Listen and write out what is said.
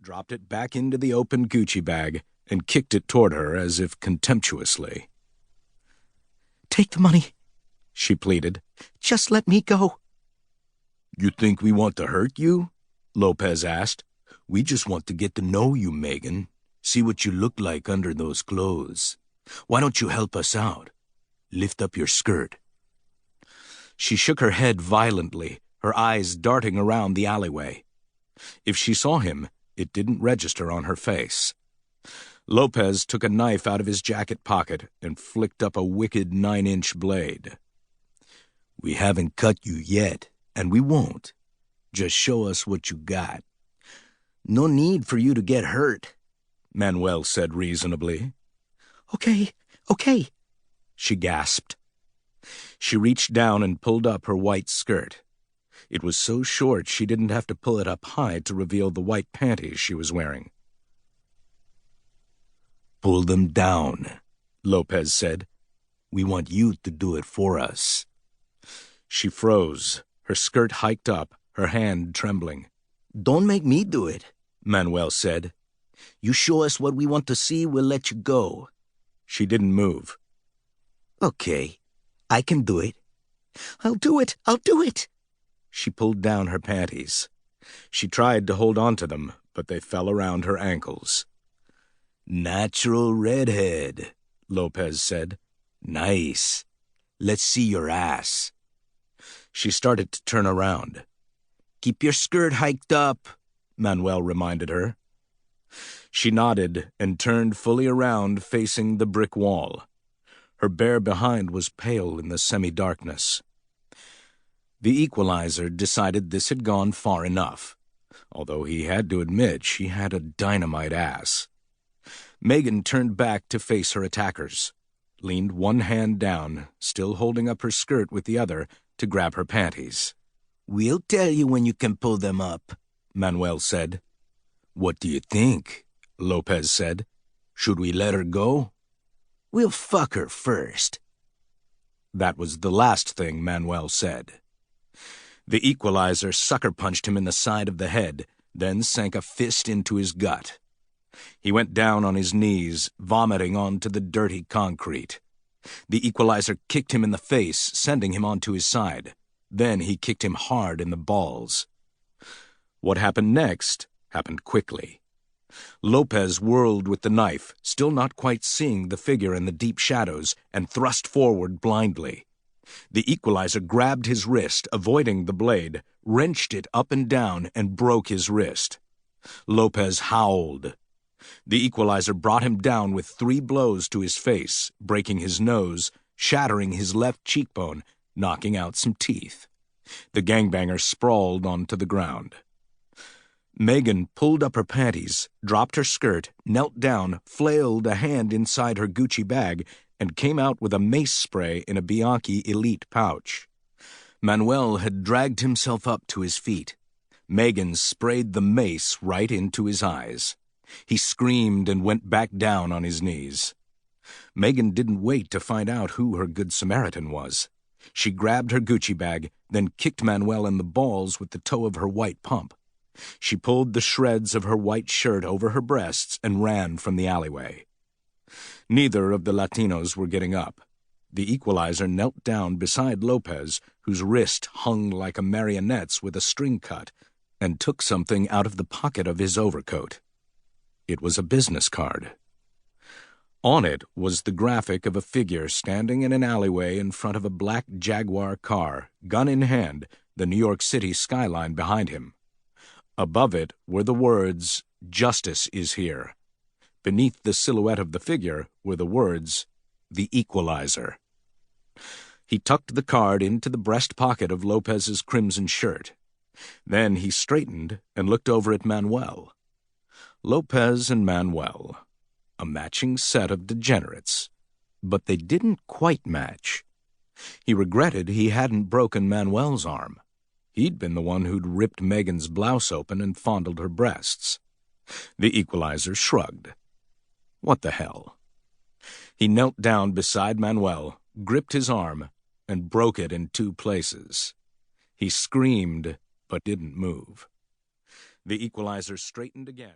dropped it back into the open Gucci bag, and kicked it toward her as if contemptuously. "Take the money," she pleaded. "Just let me go." "You think we want to hurt you?" Lopez asked. "We just want to get to know you, Megan. See what you look like under those clothes. Why don't you help us out? Lift up your skirt." She shook her head violently, her eyes darting around the alleyway. If she saw him, it didn't register on her face. Lopez took a knife out of his jacket pocket and flicked up a wicked 9-inch blade. "We haven't cut you yet, and we won't. Just show us what you got." "No need for you to get hurt," Manuel said reasonably. Okay, she gasped. She reached down and pulled up her white skirt. It was so short she didn't have to pull it up high to reveal the white panties she was wearing. "Pull them down," Lopez said. "We want you to do it for us." She froze, her skirt hiked up, her hand trembling. "Don't make me do it," Manuel said. "You show us what we want to see, we'll let you go." She didn't move. "Okay, I can do it. I'll do it." She pulled down her panties. She tried to hold on to them, but they fell around her ankles. "Natural redhead," Lopez said. "Nice. Let's see your ass." She started to turn around. "Keep your skirt hiked up," Manuel reminded her. She nodded and turned fully around, facing the brick wall. Her bare behind was pale in the semi-darkness. The Equalizer decided this had gone far enough, although he had to admit she had a dynamite ass. Megan turned back to face her attackers, leaned one hand down, still holding up her skirt with the other, to grab her panties. "We'll tell you when you can pull them up," Manuel said. "What do you think?" Lopez said. "Should we let her go?" "We'll fuck her first." That was the last thing Manuel said. The Equalizer sucker-punched him in the side of the head, then sank a fist into his gut. He went down on his knees, vomiting onto the dirty concrete. The Equalizer kicked him in the face, sending him onto his side. Then he kicked him hard in the balls. What happened next happened quickly. Lopez whirled with the knife, still not quite seeing the figure in the deep shadows, and thrust forward blindly. The Equalizer grabbed his wrist, avoiding the blade, wrenched it up and down, and broke his wrist. Lopez howled. The Equalizer brought him down with 3 blows to his face, breaking his nose, shattering his left cheekbone, knocking out some teeth. The gangbanger sprawled onto the ground. Megan pulled up her panties, dropped her skirt, knelt down, flailed a hand inside her Gucci bag, and came out with a mace spray in a Bianchi Elite pouch. Manuel had dragged himself up to his feet. Megan sprayed the mace right into his eyes. He screamed and went back down on his knees. Megan didn't wait to find out who her Good Samaritan was. She grabbed her Gucci bag, then kicked Manuel in the balls with the toe of her white pump. She pulled the shreds of her white shirt over her breasts and ran from the alleyway. Neither of the Latinos were getting up. The Equalizer knelt down beside Lopez, whose wrist hung like a marionette's with a string cut, and took something out of the pocket of his overcoat. It was a business card. On it was the graphic of a figure standing in an alleyway in front of a black Jaguar car, gun in hand, the New York City skyline behind him. Above it were the words, "Justice is here." Beneath the silhouette of the figure were the words, "The Equalizer." He tucked the card into the breast pocket of Lopez's crimson shirt. Then he straightened and looked over at Manuel. Lopez and Manuel, a matching set of degenerates. But they didn't quite match. He regretted he hadn't broken Manuel's arm. He'd been the one who'd ripped Megan's blouse open and fondled her breasts. The Equalizer shrugged. What the hell? He knelt down beside Manuel, gripped his arm, and broke it in 2 places. He screamed, but didn't move. The Equalizer straightened again.